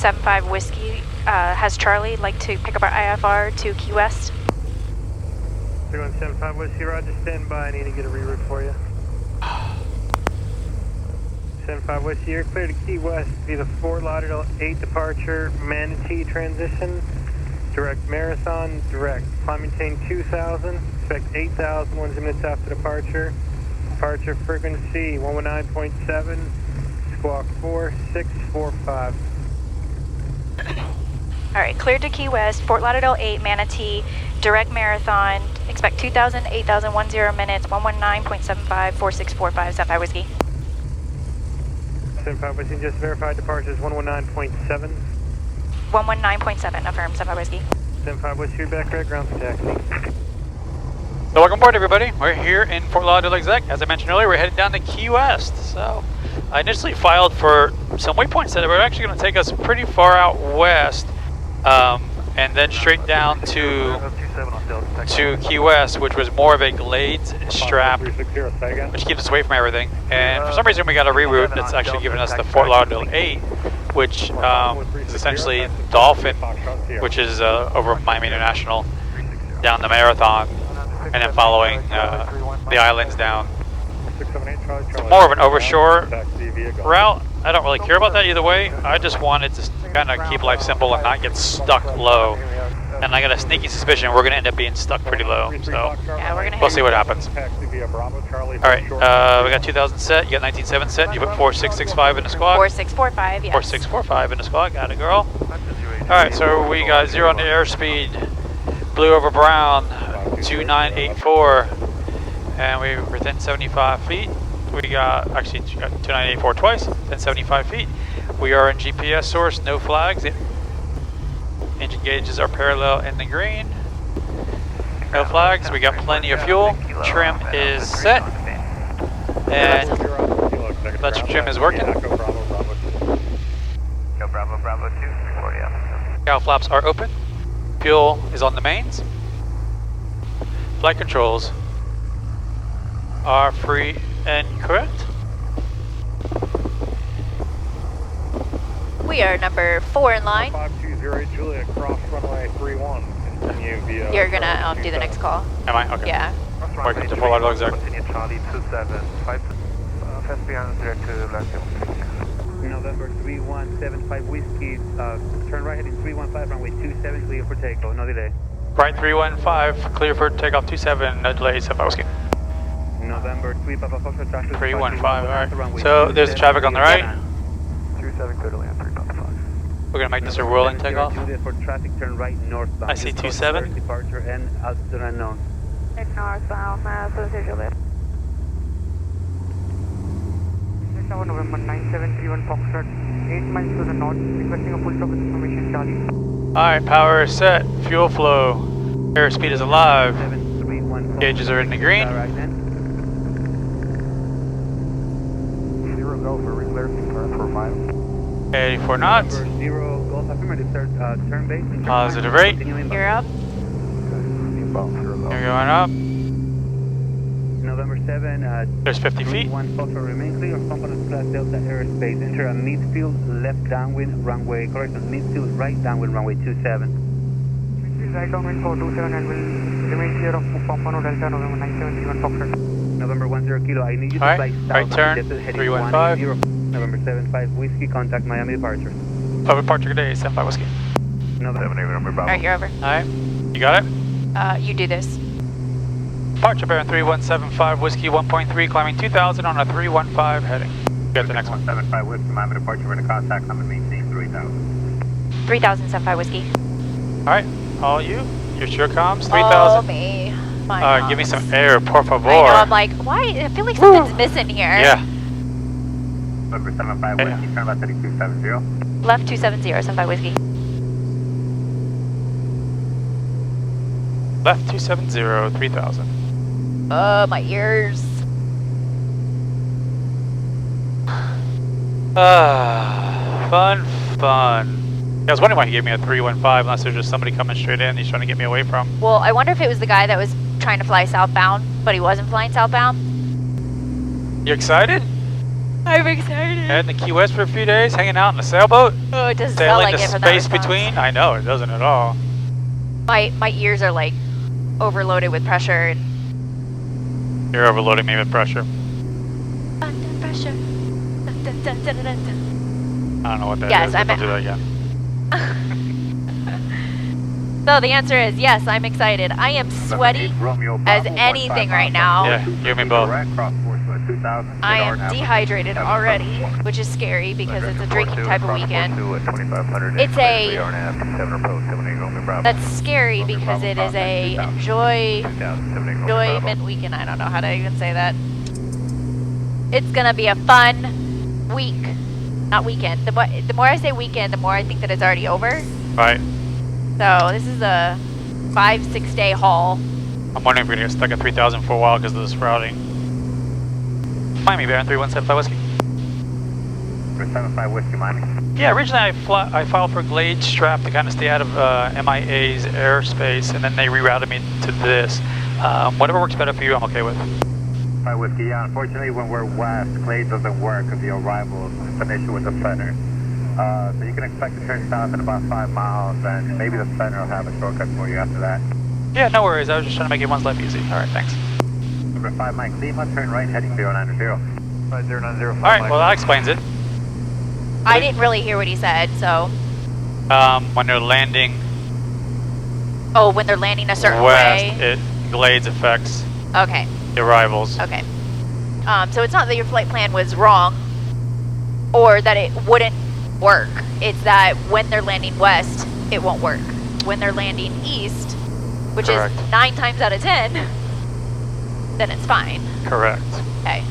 75 Whiskey has Charlie like to pick up our IFR to Key West. 3175 Whiskey, roger, stand by. I need to get a reroute for you. 75 Whiskey, you're clear to Key West via the Fort Lauderdale 8 departure, Manatee transition, direct Marathon, direct. Climb maintain 2000, expect 8,000, 1 minutes after departure. Departure frequency 119.7, squawk 4645. Alright, cleared to Key West, Fort Lauderdale 8, Manatee, direct Marathon, expect 2,000, 8,000, 10 minutes, 119.75, 4645, 75 Whiskey. 75 Whiskey, just verified departure is 119.7. 119.7, affirm, 75 Whiskey. 75 Whiskey, back red, ground for taxi. So welcome aboard, everybody. We're here in Fort Lauderdale Exec. As I mentioned earlier, we're headed down to Key West. So I initially filed for some waypoints that were actually going to take us pretty far out west, and then straight down to Key West, which was more of a Glades strap, which keeps us away from everything. And for some reason, we got a reroute that's actually giving us the Fort Lauderdale 8, which is essentially Dolphin, which is over Miami International, down the Marathon, and then following the islands down. It's more of an overshore route. I don't really care about that either way. I just wanted to kind of keep life simple and not get stuck low. And I got a sneaky suspicion we're going to end up being stuck pretty low. So yeah, we'll see what happens. Alright, we got 2000 set, you got 19.7 set, you put 4665 in the squad. 4645, yes. 4645 in the squad, got it, girl. Alright, so we got 0 on the airspeed, blue over brown, 2984, and we're within 75 feet. We got, actually, 2984 twice, within 75 feet. We are in GPS source, no flags. Engine gauges are parallel in the green. No flags, we got plenty of fuel. Trim is set. And electric trim is working. Cow flaps are open. Fuel is on the mains. Flight controls are free and correct. We are number 4 in line. 520 Juliet, cross runway 31. You're gonna do the next call. Am I? Okay. Yeah. Welcome to Fort Lauderdale Exec. Continue Charlie 275, fast beyond direct to last November 3175 Whiskey, turn right heading 315, runway 27, clear for takeoff, no delay. Right 315, clear for takeoff 27, no delay, 75 Whiskey. November 3 Papa Foxtrot, traffic 315, alright. So there's the traffic on the right. 27, clear to land 355. We're going to make this a whirling takeoff. For traffic, turn right northbound. I see 27. Departure and altitude unknown. Northbound, Juliet. November 9731 Foxtrot, 8 miles to the north, requesting a full stop with information, Charlie. Alright, power is set, fuel flow, airspeed is alive, gauges are in the green. 0 go for reclearing for 5. 84 knots. 0 Golf affirmative, turn base. Positive rate. You're up. You're going up. November 7, There's 50 feet. 1 Foxtrot remain clear of component class Delta airspace. Enter a midfield left downwind runway, correction, midfield right downwind runway 27. Midfield right downwind for 27 and will remain clear of Pompano Delta, November 9731 Foxtrot. November 10 Kilo, I need you to Alright, fly south. right turn, 315. November 75 Whiskey, contact Miami departure. Over departure today, 75 Whiskey. Alright, you're over. Alright, you got it? You do this. Departure bearing 3175 Whiskey 1.3, climbing 2000 on a 315 heading. Get the next one. 75 Whiskey, Miami departure, we're in contact, I'm maintain 3000. 3075 Whiskey. Alright, all you. Your sure comms, 3000. Oh, me. My Give me some air, por favor. I know, I'm like, why? I feel like something's missing here. Yeah. November 75 Whiskey, turn about 3270. Left 270, 75 Whiskey. Left 270, 3000. My ears. Fun. I was wondering why he gave me a 315 unless there's just somebody coming straight in he's trying to get me away from. Well, I wonder if it was the guy that was trying to fly southbound, but he wasn't flying southbound. You excited? I'm excited. Heading to Key West for a few days, hanging out in a sailboat. Oh, it doesn't sound Sailing like the it from space that response. between. I know, it doesn't at all. My ears are like overloaded with pressure. And You're overloading me with pressure. under pressure. Dun, dun, dun, dun, dun, dun. I don't know what that Yes, is, but I'm don't do that again. So the answer is yes, I'm excited. I am sweaty as anything right now. Yeah, you and me both. I am dehydrated already, which is scary because it's a drinking type of weekend. It's a... That's scary because it is a enjoyment weekend. I don't know how to even say that. It's gonna be a fun week. Not weekend. The more I say weekend, the more I think that it's already over. Right. So this is a 5-6 day haul. I'm wondering if we're gonna get stuck at 3,000 for a while because of this routing. Find me, Baron 3175 Whiskey. 375 Whiskey, Miami. Yeah, originally I filed for Glade Strap to kind of stay out of MIA's airspace, and then they rerouted me to this. Whatever works better for you, I'm okay with. 5 Whiskey, yeah, unfortunately when we're west, Glade doesn't work because the arrivals, it's an issue with the center. So you can expect to turn south in about 5 miles, and maybe the center will have a shortcut for you after that. Yeah, no worries. I was just trying to make everyone's life easy. All right, thanks. Number 5 Mike Lima, turn right heading 090. 5090. All right, well that explains it. I didn't really hear what he said, so... When they're landing Oh, when they're landing a certain west, way? it Glades affects Okay, the arrivals. okay. So it's not that your flight plan was wrong, or that it wouldn't work. It's that when they're landing west, it won't work. When they're landing east, which Correct. is 9 times out of 10, then it's fine. Correct. Okay.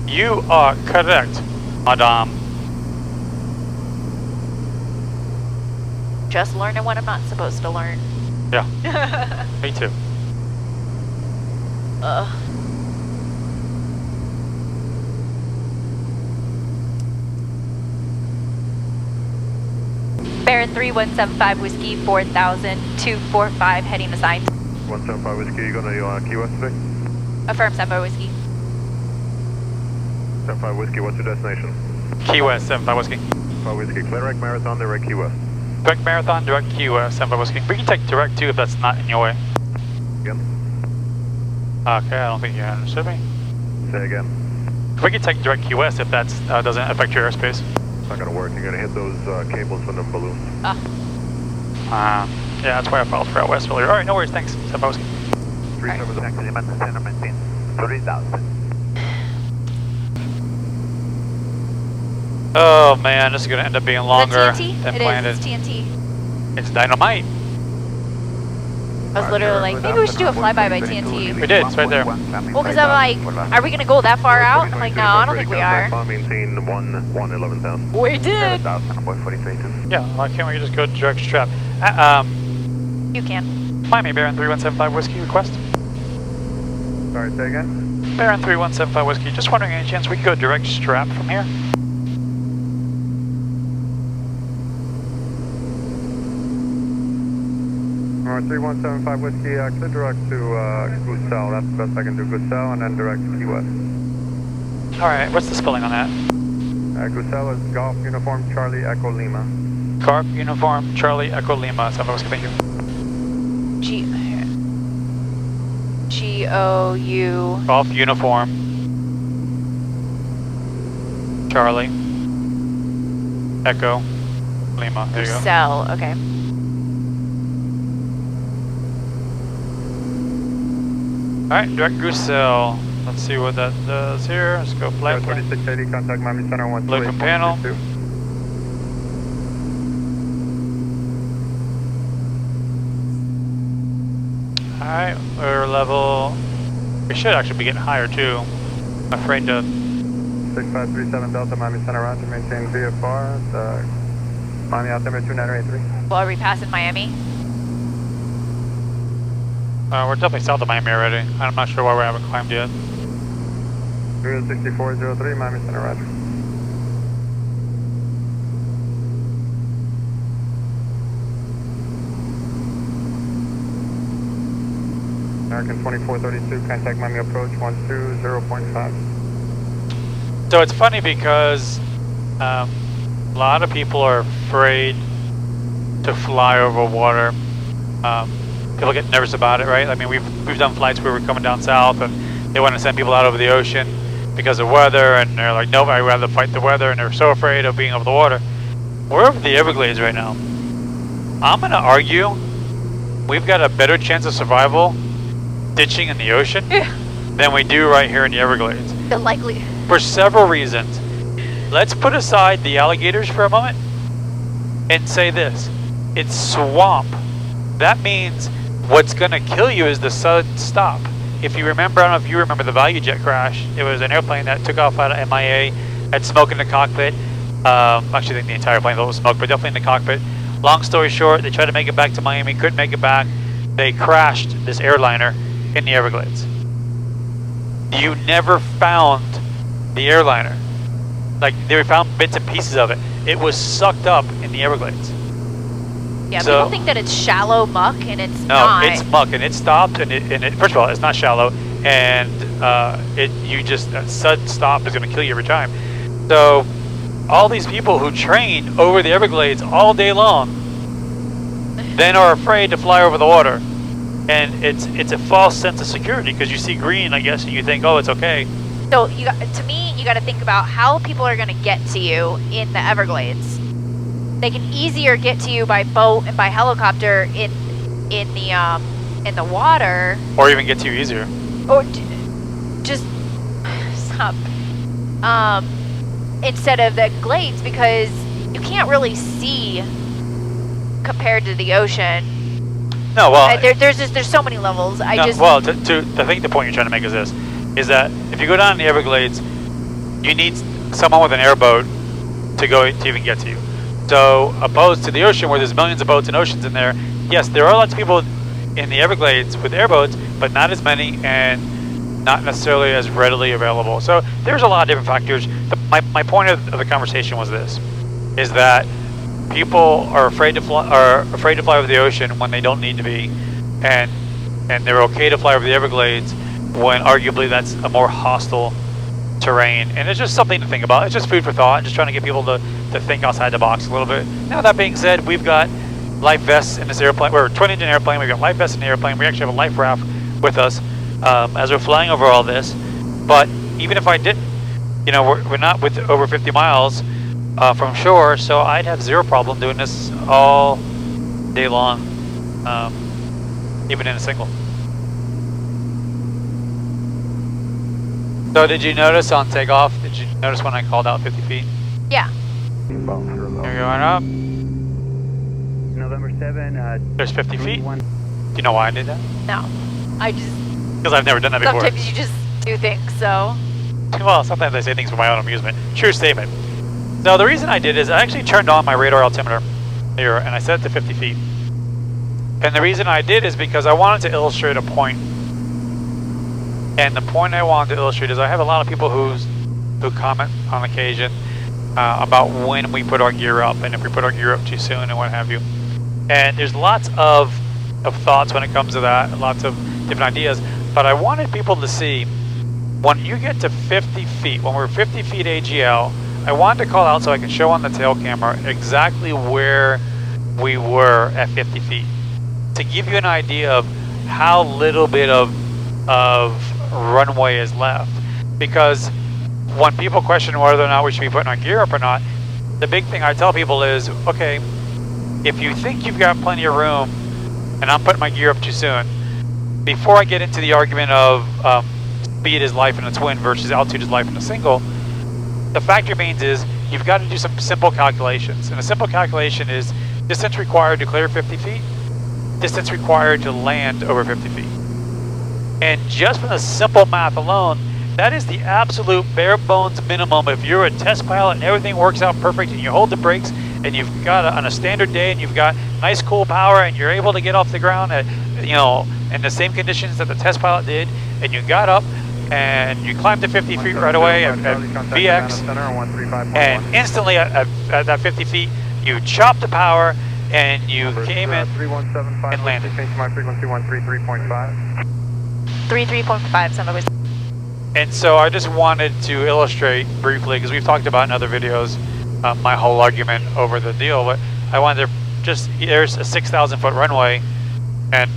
You are correct, madame. Just learning what I'm not supposed to learn. Yeah, me too. Ugh. Baron 3175 Whiskey 4000 245 heading assigned. 175 Whiskey, you gonna Key West today? Affirm 75 Whiskey. 75 Whiskey, what's your destination? Key West, 75 Whiskey. 5 Whiskey, clear direct Marathon, direct Key West. Direct Marathon, direct Key West, 75 Whiskey. We can take direct too if that's not in your way. Again? Okay, I don't think you understood me. Say again. We can take direct Key West if that doesn't affect your airspace. It's not gonna work, you're gonna hit those cables from the balloons. Ah. Yeah, that's why I filed for out west earlier. All right, no worries, thanks. 75 Whiskey. 3000. Oh man, this is gonna end up being longer Is it TNT? than It planned. is, it's TNT. It's dynamite. I was literally like, maybe we should do a flyby by TNT. We did, it's right there. Well, because I'm like, are we going to go that far out? I'm like, no, I don't think we are. Maintain 111,000. We did. Yeah, why can't we just go direct strap? You can. Find me, Baron 3175 Whiskey request. Sorry, say again? Baron 3175 Whiskey, just wondering any chance we could go direct strap from here? Alright, 3175 Whiskey, clear direct to Gusel. That's the best I can do. Gusel and then direct to Key West. Alright, what's the spelling on that? Gusel is Golf Uniform Charlie Echo Lima. Carp Uniform Charlie Echo Lima, 75 Whiskey, thank you. G-O-U. Golf Uniform Charlie Echo Lima, there you go. Cell, okay. Alright, direct Gusel. Let's see what that does here. Let's go flight plan. 2680, contact Miami Center 128. Look from panel. Alright, we're level... We should actually be getting higher too. I'm afraid to... 6537 Delta, Miami Center, roger, maintain VFR, Miami altimeter 2983. Well, are we passing Miami? we're definitely south of Miami already. I'm not sure why we haven't climbed yet. 6403, Miami Center, roger. American 2432, contact Miami approach 120.5. So it's funny because a lot of people are afraid to fly over water. People get nervous about it, right? I mean, we've done flights where we're coming down south and they want to send people out over the ocean because of weather, and they're like, nope, I'd rather fight the weather, and they're so afraid of being over the water. We're over the Everglades right now. I'm going to argue we've got a better chance of survival ditching in the ocean than we do right here in the Everglades. The likely. For several reasons. Let's put aside the alligators for a moment and say this. It's swamp. That means what's going to kill you is the sudden stop. If you remember, I don't know if you remember the Value Jet crash. It was an airplane that took off out of MIA, had smoke in the cockpit. Actually, I think the entire plane was smoke, but definitely in the cockpit. Long story short, they tried to make it back to Miami, couldn't make it back. They crashed this airliner in the Everglades. You never found the airliner. Like, they found bits and pieces of it. It was sucked up in the Everglades. Yeah, So- people think that it's shallow muck, and it's No, not. it's muck, and it stopped, and it first of all, it's not shallow, and a sudden stop is going to kill you every time. So, all these people who train over the Everglades all day long, then are afraid to fly over the water, and it's a false sense of security because you see green, I guess, and you think, oh, it's okay. So to me, you got to think about how people are going to get to you in the Everglades. They can easier get to you by boat and by helicopter in the water, Or even get to you easier. or just stop. Instead of the glades, because you can't really see compared to the ocean. No, well, There's so many levels. I think the point you're trying to make is this, is that if you go down in the Everglades, you need someone with an airboat to even get to you. So, opposed to the ocean where there's millions of boats and oceans in there, yes, there are lots of people in the Everglades with airboats, but not as many and not necessarily as readily available. So, there's a lot of different factors. My point of the conversation was this, is that people are afraid to fly over the ocean when they don't need to be, and they're okay to fly over the Everglades when arguably that's a more hostile terrain. And it's just something to think about. It's just food for thought. Just trying to get people to think outside the box a little bit. Now, that being said, we've got life vests in this airplane. We're a twin-engine airplane. We've got life vests in the airplane. We actually have a life raft with us as we're flying over all this. But even if I didn't, you know, we're not with over 50 miles from shore, so I'd have zero problem doing this all day long, even in a single. So did you notice on takeoff, did you notice when I called out 50 feet? Yeah. You're going up. November 7, There's 50 feet. Do you know why I did that? No. I just Because I've never done that before. sometimes you just do things. So Well, sometimes I say things for my own amusement. True statement. So the reason I did is I actually turned on my radar altimeter here and I set it to 50 feet. And the reason I did is because I wanted to illustrate a point. And the point I wanted to illustrate is I have a lot of people who comment on occasion about when we put our gear up and if we put our gear up too soon and what have you. And there's lots of thoughts when it comes to that, lots of different ideas. But I wanted people to see when you get to 50 feet, when we're 50 feet AGL, I wanted to call out so I can show on the tail camera exactly where we were at 50 feet. To give you an idea of how little bit of runway is left. Because when people question whether or not we should be putting our gear up or not, the big thing I tell people is, okay, if you think you've got plenty of room and I'm putting my gear up too soon, before I get into the argument of speed is life in a twin versus altitude is life in a single, the fact remains is you've got to do some simple calculations. And a simple calculation is distance required to clear 50 feet, distance required to land over 50 feet. And just from the simple math alone, that is the absolute bare bones minimum. If you're a test pilot and everything works out perfect and you hold the brakes and you've got on a standard day and you've got nice cool power and you're able to get off the ground at, you know, in the same conditions that the test pilot did, and you got up and you climbed to 50 feet right away at VX, and instantly at that 50 feet, you chopped the power and you came in and landed. 33.5. 33.5, some of us. And so I just wanted to illustrate briefly, because we've talked about in other videos, my whole argument over the deal, but I wanted to just, there's a 6,000 foot runway, and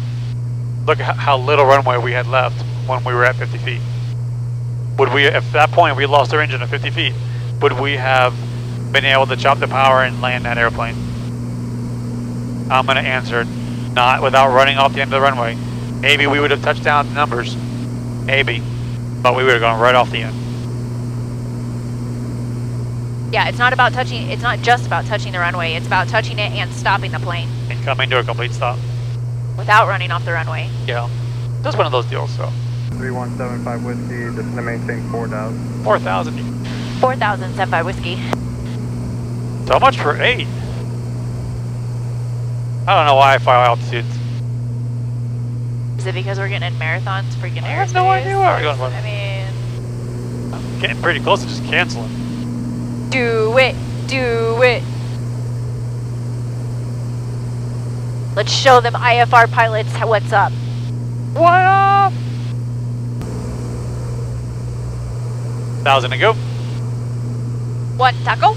look at how little runway we had left when we were at 50 feet. Would we, at that point, we lost our engine at 50 feet, would we have been able to chop the power and land that airplane? I'm going to answer, not without running off the end of the runway. Maybe we would have touched down the numbers, maybe, but we would have gone right off the end. Yeah, it's not about touching, it's not just about touching the runway, it's about touching it and stopping the plane And coming to a complete stop. without running off the runway. Yeah, just one of those deals, so. 3175 Whiskey, just gonna maintain 4,000. 4,000. 4,000, 75 Whiskey. So much for 8. I don't know why I file altitudes. Is it because we're getting in marathons, freaking airspace? I have no idea where we're going. I mean, I'm getting pretty close to just canceling. do it, do it. Let's show them IFR pilots what's up. What up? 1,000 to go. 1 taco?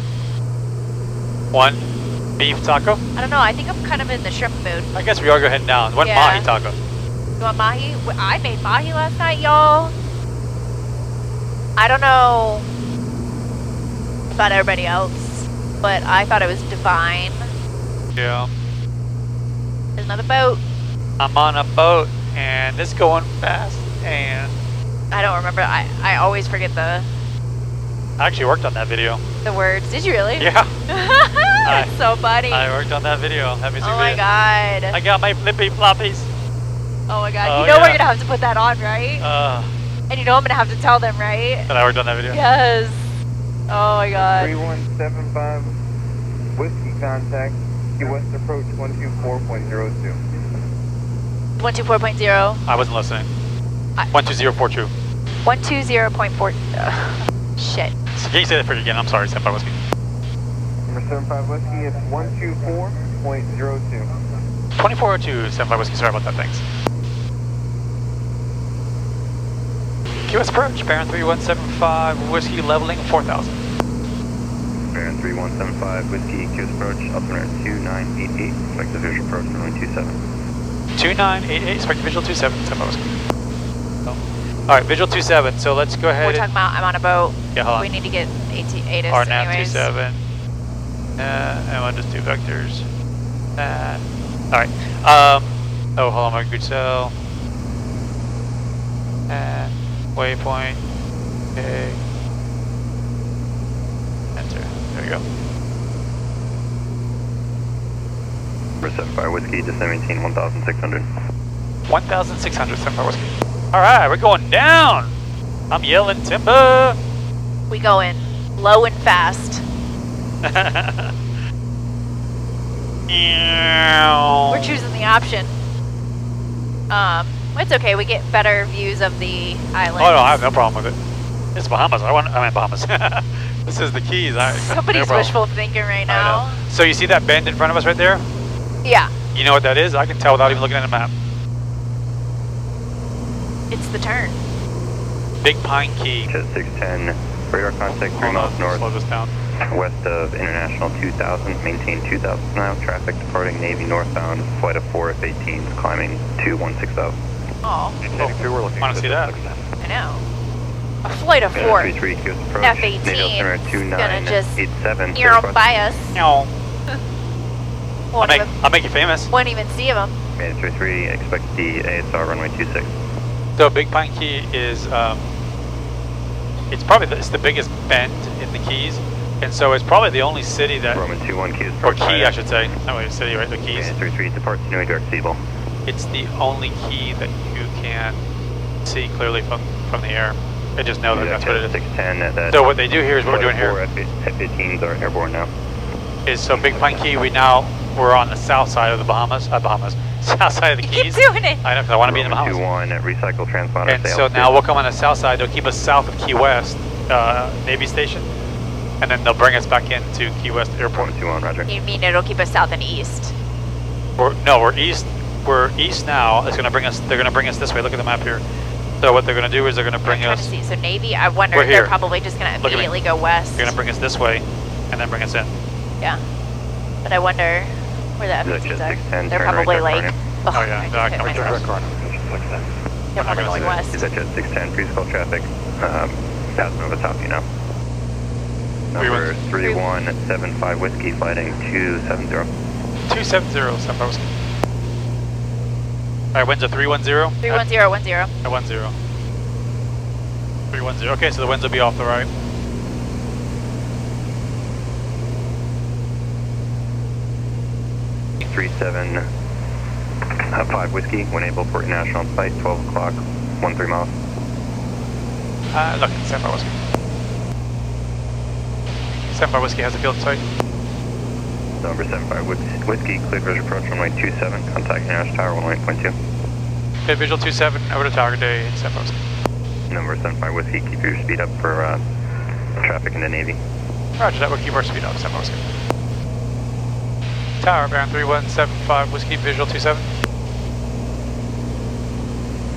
1 beef taco. I don't know, I think I'm kind of in the shrimp mood. I guess we are going heading down. 1 Yeah. mahi taco. You want mahi? I made mahi last night, y'all. I don't know about everybody else, but I thought it was divine. Yeah. There's another boat. I'm on a boat and it's going fast, and I don't remember. I always forget the I actually worked on that video. words. Did you really? Yeah. That's so funny. I worked on that video. That music Oh my video. god. I got my flippy floppies. Oh my god. Oh, You know we're yeah. gonna have to put that on, right? And you know I'm gonna have to tell them, right? That I worked on that video. Yes. Oh my god. 3175 Whiskey contact, Key West approach 124.02. 124.0. I wasn't listening. 12042. 120.4. Shit. So can you say that for you again? I'm sorry, Senpai Whiskey. Number 75 Whiskey, it's 124.02. 2402, Senpai Whiskey. Sorry about that. Thanks. QS approach, Baron 3175 Whiskey, leveling 4,000. Baron 3175 Whiskey, QS approach, altimeter 2988, expect the visual approach runway 27. 2988, expect visual 27, Senpai Whiskey. Alright, visual 27, so let's go ahead. We're talking about I'm on a boat. Yeah, hold on. We need to get ATIS RNAV anyways. 27. And we'll just do vectors. Alright. Oh, hold on, my good cell. And waypoint. Okay. Enter. There we go. Number 75 Whiskey, just maintain 1,600. 1,600, Senpai Whiskey. Alright, we're going down! I'm yelling timber! We go in low and fast. We're choosing the option. It's okay. We get better views of the island. Oh no, I have no problem with it. It's Bahamas. I mean Bahamas. This is the Keys. Somebody's wishful thinking right I now. know. So you see that bend in front of us right there? Yeah, You know what that is? I can tell without even looking at the map. it's the turn. Big Pine Key. Jet 610, radar contact 3 miles north, Slow this down. west of International 2000, maintain 2000 now, traffic departing Navy northbound, flight of 4 F-18s climbing to 16,000. Oh, We're looking wanna see that? I know. A flight of 4 33 QS approach, F-18 Navy altimeter is gonna just 2987. near them by us. No. Won't I'll make you famous. won't even see them. Mandatory 3, expect the ASR runway 26. So Big Pine Key is, it's probably it's the biggest bend in the Keys, and so it's probably the only city that, Roman 21 QS or approach. key I should say, not really a city, right? The Keys. Mandatory 3, departs New York Seagull. It's the only key that you can see clearly from the air. I just know that that's what it is. 610 that So what they do here is what we're doing here. 4 F-15s are airborne now. Is so Big Pine Key, we're on the south side of the Bahamas, south side of the You Keys. keep doing it. I know, because I want to be in the Roman Bahamas. 21 recycle transponder. And so now we'll come on the south side, they'll keep us south of Key West Navy Station, and then they'll bring us back into Key West Airport. Roman 21, roger. You mean it'll keep us south and east? We're east now. It's gonna bring us, they're gonna bring us this way, look at the map here. So what they're going to do is they're going to bring I'm trying to us. see. So Navy, I wonder We're if they're here. probably just going to Look at me. immediately go west. They're going to bring us this way, and then bring us in. Yeah. But I wonder where the F-15s are. 610, They're turn right, probably Dark like, Hornet. oh, Oh, yeah, I Dark just hit Hornet. myself. They're probably going west. Is that jet 610, please call traffic. Passing over the top, you know. Number 3175 Whiskey, flighting 270. 270, San Francisco. All right, winds are 310. 31010. 10. 310. Okay, so the winds will be off the right. Three seven 5 Whiskey, when able for international flight, 12 o'clock, 13 miles. Look, San Francisco. San Francisco has a field site. Number 75 Whiskey, cleared visual approach runway 27, contact international tower 18.2. Okay, visual 27 over to Tower Day in San Francisco. Number 75 Whiskey, keep your speed up for traffic in the Navy. Roger that, we'll keep our speed up, San Francisco. Tower, bearing 3175 Whiskey, visual 27.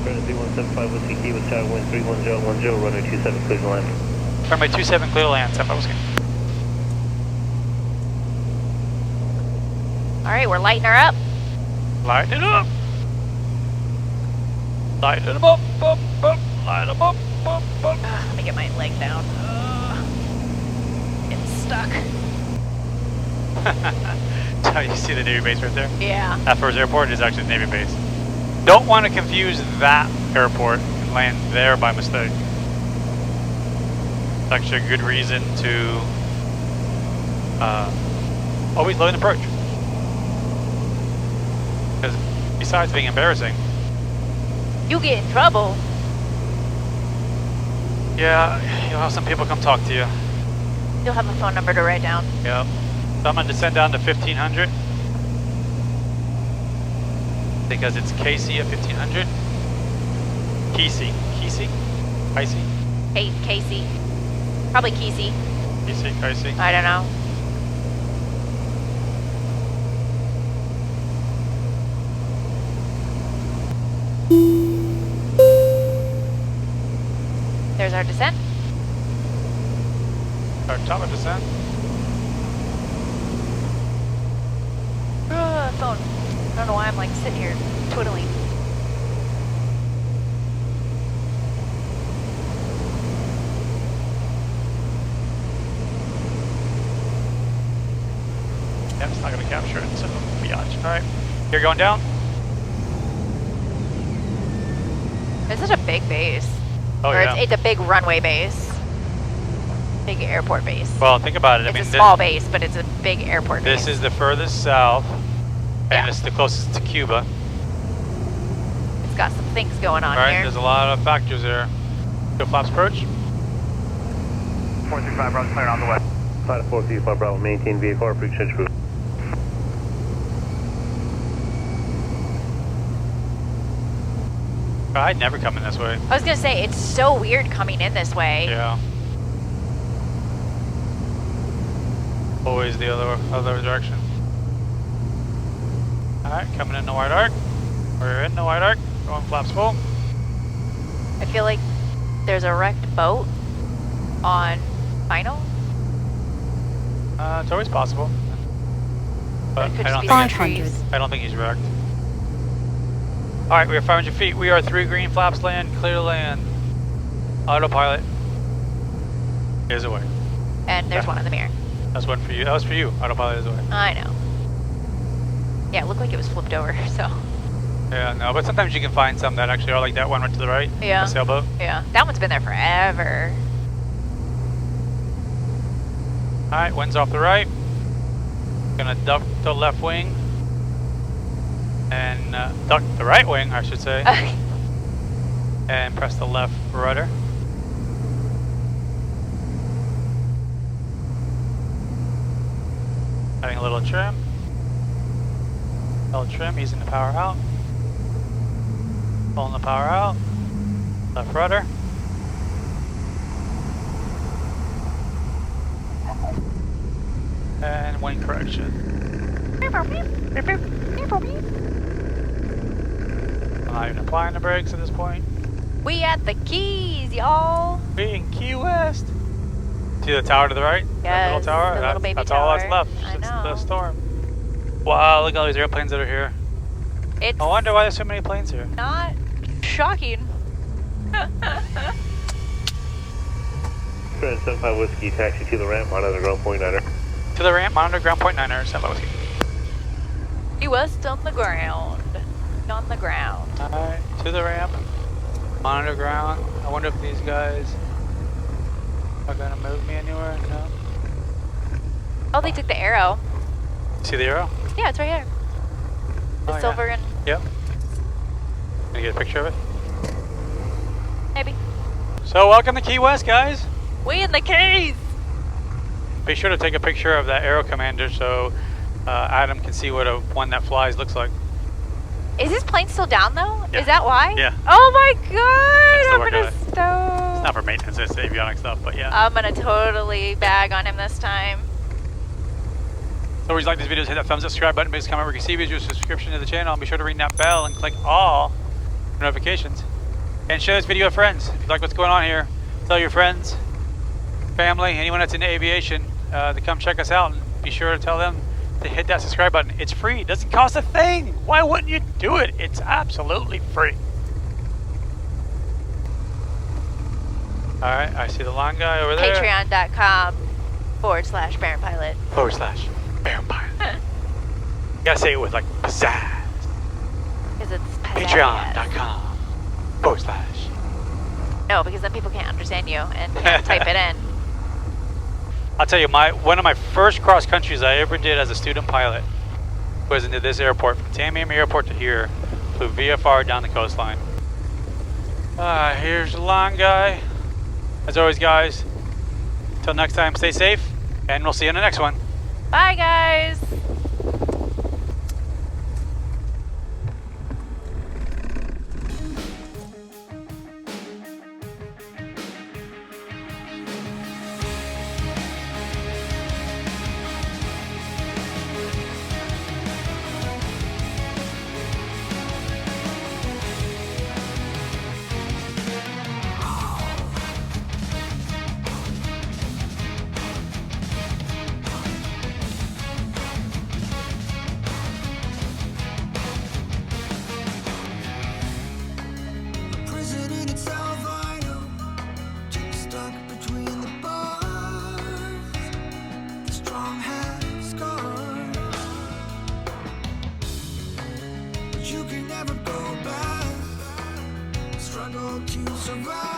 3175 Whiskey Key with tower wind 31010, runway 27, clear to land. Runway 27, clear to land, San Francisco. All right, we're lighting her up. Light it up. Light them up, up, up. Light them up, up, up. Let me get my leg down. Getting stuck. So you see the Navy base right there? Yeah. That first airport is actually the Navy base. Don't want to confuse that airport and land there by mistake. It's actually a good reason to always load and approach. Because besides being embarrassing, You get in trouble. yeah, you'll have some people come talk to you. You'll have a phone number to write down. Yep. So I'm going to descend down to 1500. Because it's Casey at 1500. Casey. Hey, Casey. Probably Casey. Casey. I don't know. There's our descent. Our top of descent. Phone. I don't know why I'm like sitting here twiddling. Yeah, it's not going to capture it, so biatch. Alright, you're going down? This is a big base. Oh, or yeah. it's a big runway base. Big airport base. Well, think about it. It's I mean, a small base, but it's a big airport base. this is the furthest south, and Yeah. it's the closest to Cuba. It's got some things going on Alright, here. there's a lot of factors there. Go flaps approach. 435 Bravo, clear on the west. Flight 435 Bravo, maintain VFR, pre-change route. I'd never come in this way. I was gonna say, it's so weird coming in this way. Yeah. Always the other direction. Alright, coming in the wide arc. We're in the wide arc. Going flaps full. I feel like there's a wrecked boat on final. It's always possible. But It could I just don't be think the trees. I don't think he's wrecked. Alright, we are 500 feet. We are 3 green flaps land, clear to land. Autopilot is away. And there's one in the mirror. That's one for you. That was for you. Autopilot is away. I know. Yeah, it looked like it was flipped over, so. Yeah, no, but sometimes you can find some that actually are like that one right to the right. Yeah. The sailboat. Yeah, that one's been there forever. Alright, wind's off the right. Gonna duck the left wing. And duck the right wing, I should say. Okay. And press the left rudder. Adding a little trim. Little trim, easing the power out. Pulling the power out. Left rudder. And wing correction. I'm not even applying the brakes at this point. We at the Keys, y'all. We in Key West. See the tower to the right? That Yes, little tower? the little baby that's all that's tower. left. I It's know. the storm. Wow, look at all these airplanes that are here. It's I wonder why there's so many planes here. not shocking. Trent 75 Whiskey, taxi to the ramp, monitor ground point 9er. To the ramp, monitor ground point 9er, St. Louis. Key West on the ground. On the ground. Alright, to the ramp, monitor ground. I wonder if these guys are gonna move me anywhere? No. Oh, they took the arrow. See the arrow? Yeah, it's right here. The Oh, yeah. silver and Yep. Can you get a picture of it? maybe. So welcome to Key West, guys. We in the Keys. Be sure to take a picture of that arrow commander so Adam can see what a one that flies looks like. Is this plane still down though? Yeah. Is that why? Yeah. Oh my god! still I'm working gonna on it. stow. It's not for maintenance, it's avionic stuff, but yeah. I'm gonna totally bag on him this time. So if you like this video, hit that thumbs up, subscribe button, please comment, receive your subscription to the channel, and be sure to ring that bell and click all for notifications. And share this video with friends. If you like what's going on here, tell your friends, family, anyone that's into aviation to come check us out, and be sure to tell them to hit that subscribe button. It's free, it doesn't cost a thing. Why wouldn't you do it? It's absolutely free. Alright, I see the long guy over there. Patreon.com/Baron Pilot. /Baron Pilot. You gotta say it with like pizzazz. Because it's Patreon.com /. No, because then people can't understand you and can't type it in. I'll tell you, one of my first cross countries I ever did as a student pilot was into this airport, from Tamiami Airport to here, flew VFR down the coastline. Here's the long guy. As always, guys, until next time, stay safe, and we'll see you in the next one. Bye, guys. You can never go back. Struggle to survive.